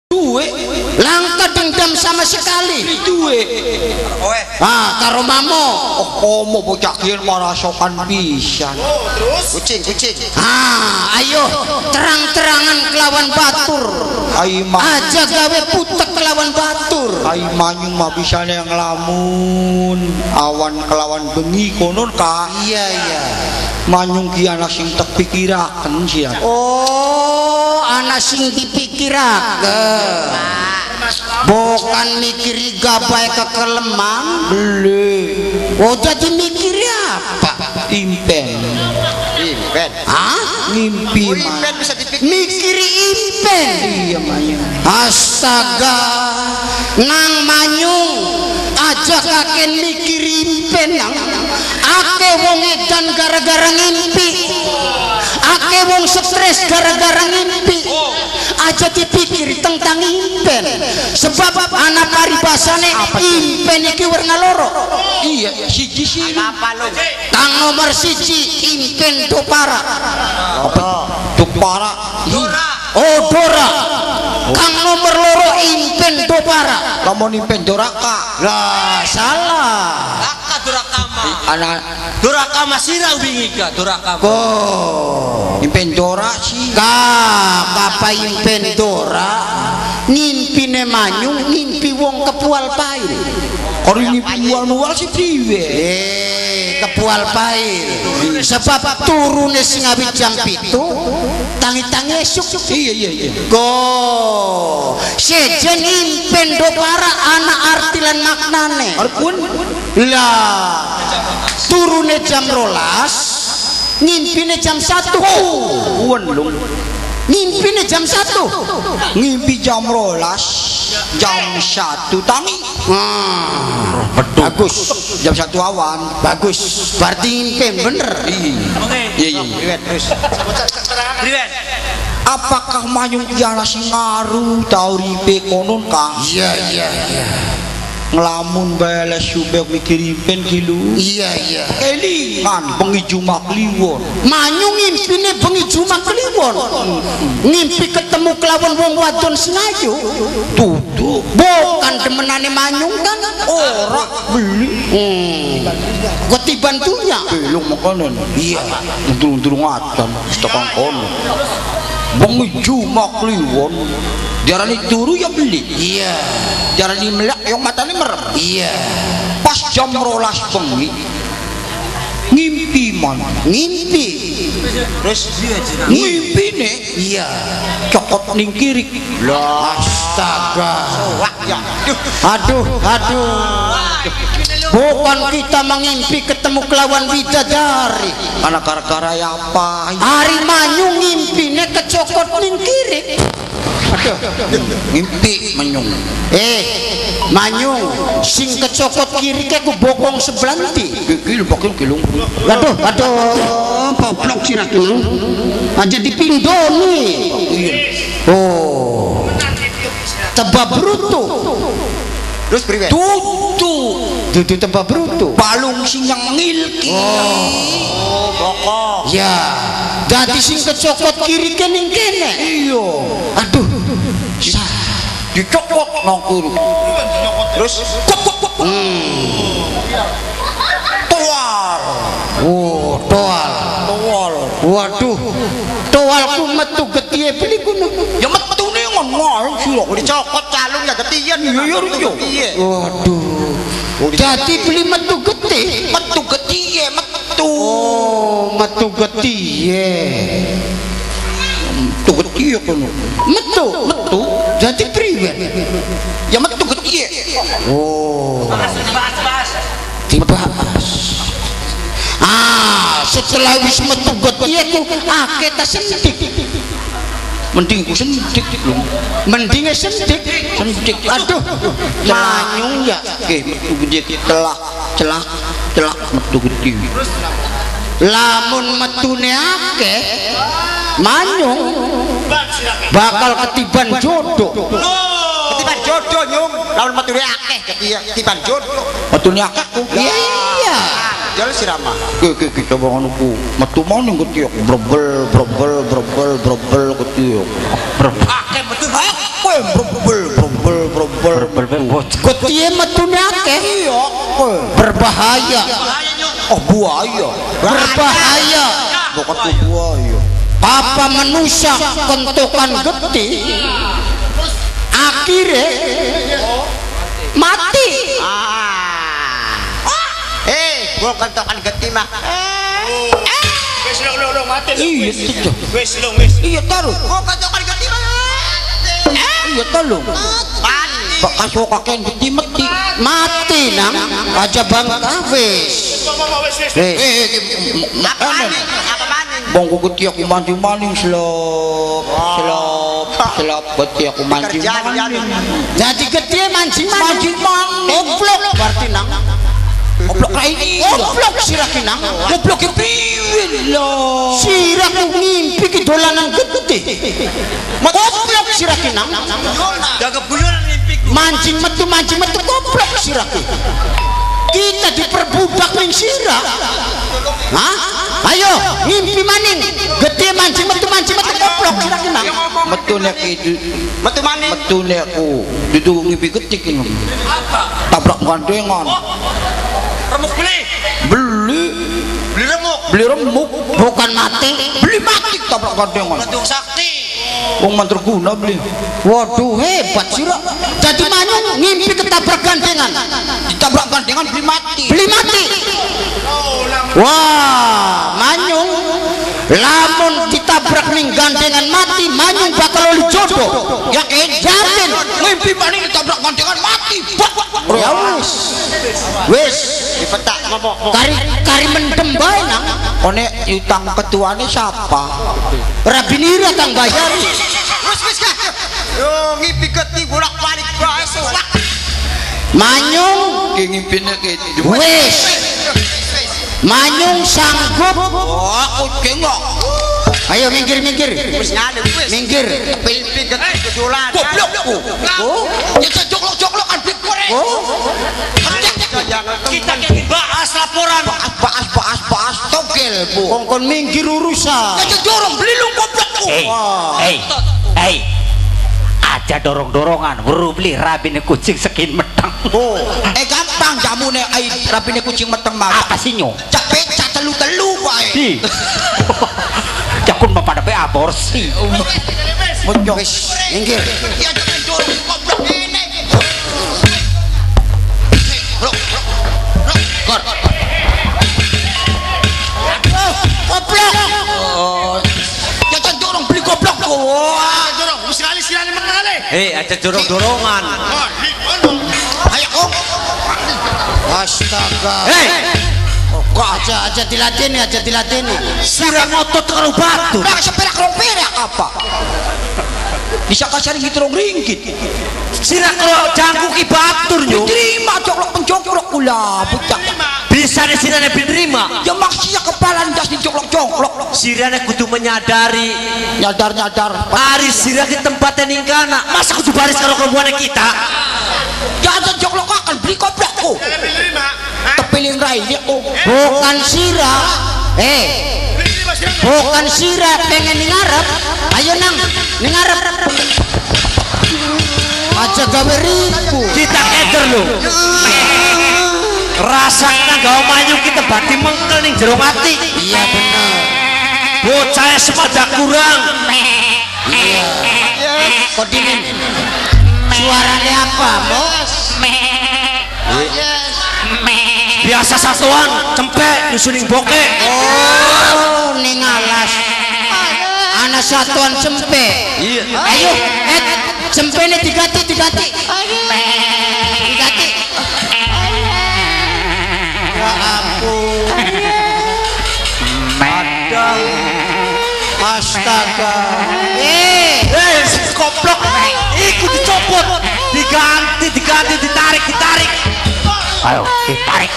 duwe langka dendam sama sekali duwe karo mamo komo bocah kieu marasokan pisan kucing ayo terang-terangan kelawan batur aja gawe putek kelawan batur ai manyung mah bisa yang ngelamun awan kelawan bengi konon ka iya manyung ki anak sing tek pikiraken sia oh anak sing dipikiraken bukan mikiri gabai kekelemang oh jadi mikiri apa impen ngimpi mikiri impen iya manyung astaga nang manyung aja kakek mikiri impen nang ake wong edan gara-gara ngimpi ake wong stres gara-gara ngimpi aja dipikir tentang impen sebab anak paribasane impen iki warna loro iya siji sih kang nomor siji impen dopara dopara oh dora kang nomor loro impen dopara lamun impen doraka lah salah anak Dorakama sirang wingi ka Dorakama. Impen dora sih. Kapa impen dora ngimpine manyung ngimpi wong kepual pail. Ori ngimpi wal sih priwe. Kepual pail. Sebab turune sing awit jam 7 tangi-tangi esuk. Iya. Go. Sejen impen dopara anak arti lan maknane. Arpun lah turune jam 12 ngimpine jam 1 ngimpine jam 1 ngimpi jam 12 jam 1 tangi bagus jam 1 awan bagus berarti ngimpi bener iya terus apakah manyung kiana sing ngaruh tau ripe konon kang iya ngelamun balas subek mikir impen kilu iya kelingan bengi Jumat kliwon manyung ngimpine bengi Jumat kliwon ngimpi ketemu kelawan wong wadon sing ayu tutup bukan demenane manyung kan ora beli ketiban tunya belum makanan iya turun atan tekan kono bengi Jumat kliwon diarani turu ya beli iya diarani melek yang matane merem iya pas jam 12 bengi ngimpi terus ngimpi nih iya cokot ning kiri lah astaga aduh bukan kita mengimpi ketemu kelawan bidadari karena gara-gara ya apa hari manyung ngimpine kecokot ning kiri aduh ngimpi manyung manyung sing kecokot kiri ke ku bokong sebelanti kilung aduh poplok sirakin aja dipindoni oh tebak brutu terus priwe dudu tebak brutu palung sing yang ngilki bokong ya dadi sing kecokot kiri ke ning kene iya aduh dicokot nongkur terus toal waduh toalku metu getihe beli kuno ya metune ngono sih kok dicokot calung ya getian iya waduh jadi beli metu getihe metu oh metu getihe kono metu jadi priwe ya metu getihe oh dibahas setelah wis metu getihe ku akeh ta sendik mending ku sendik lho mendinge sendik aduh manyung ya metu gede celah metu gede lamun metune akeh manyung bakal ketiban jodoh nyung lamun metune akeh ketiban jodoh metune akeh ku iya jalan sirama kita bangun ku metu mau ning getiok brobel getiok akeh metu kowe Berbel. Getihe metune akeh. Iya, Berbahaya. oh buaya. Berbahaya. Bukan tuh buaya. Papa manusia kentukan getih. Akhirnya mati. Gua kentokan getih mah. Wis lo mati. Iya, itu. Wis. Iya taruh. Gua kentokan getih mah. Iya taruh. Pak kasih kakek gede Mati nang aja bangga wis. Apa maning? Bang gede aku mancing selop gede aku mancing. Jadi gede mancing. Goblok berarti nang. Goblok kayak ini. Goblok sirah kinang. Goblok kepiwin loh. Sirah ku ngimpi ki dolanan gede. Goblok sirah kinang. Jaga guyonan mimpiku. Mancing metu goblok sirah ki. Kita diperbudak ning sirah. Hah? Ayo ngimpi maning. Gede mancing metu goblok sirah kinang. Metu nek itu. Metu maning. Metu nek aku duduk ngipi ketik ini. Tabrak gandengan. Remuk beli remuk Bukan mati. Beli mati tabrak gandengan. Metu sakti. Wong manterguna beli. Waduh hebat sirah. Jadi manyung ngimpi ketabrak gandengan. Ditabrak gandengan beli mati. Wah, manyung lamun ditabrak ning gandengan mati, manyung bakal oli jodoh. Ya Jamin. mimpi maning ditabrak gandengan mati. Ya wis Dipetak ngomong. kari mendem bae nang. One utang ketuane siapa? Rabinira kang bayari. Wis ka. Yo ngipi getih bolak-balik bae suwak. Manyung Ki ngimpine ki. wis. Manyung sanggup. Wah, kucing kok. Ayo minggir. Wis ngade wis. Minggir. Pilpi getih kedolan. Goblokku. Oh, ya joglok-joglokan big goreng. Kita bahas laporan. Bahas togel, Bu. Kongkon minggir urusan. Ya jorong belilung goblokku. Hei, aja dorong-dorongan, baru beli rabine kucing sekin metang. Gampang jamune ai rapine kucing meteng mah. Apa sih nyo? Cak becak telu-telu bae. Di. Jakun pada pe aborsi. Bocok. Minggir. Ya jangan jorong goblok ini. Kor. Goblok. Ya jangan jorong beli goblokku. Dorong, sekali menang kali. Aja dorong-dorongan. Ayo kok. Astaga. Kok Aja diladeni. Sirah ngotot karo batu. Lah seperak rong perak apa? Bisa kasar gitu rong ringgit. Sirah karo jangkuk ki batur nyo. Terima joklok penjoklok kula budak. Bisa nih sirahnya diterima. Ya maksudnya kepala ndas dijoklok-joklok. Sirahnya kudu menyadari. Nyadar. Ari sirah di tempatnya ningkana. Masa kudu baris karo keluarga kita? Jangan joklok akan beli goblokku. Tepilin rai dia oh. Bukan sirah. Bukan sirah pengen ngarep. Ayo nang ngarep. Aja gawe ribu. Kita keder lo. Rasanya gak maju kita bati mengkel ning jero mati. Iya bener. Bocah sepada kurang. Iya. Kok dingin? Suaranya apa, Bos? Biasa satuan cempek nyusuning boke. Oh, ning alas. Anak satuan cempe. Iya. Ayo, cempene diganti. Diganti. Ya ampun. Astaga. Koplok. Ikut dicopot. Diganti, ditarik. Ayo, ditarik.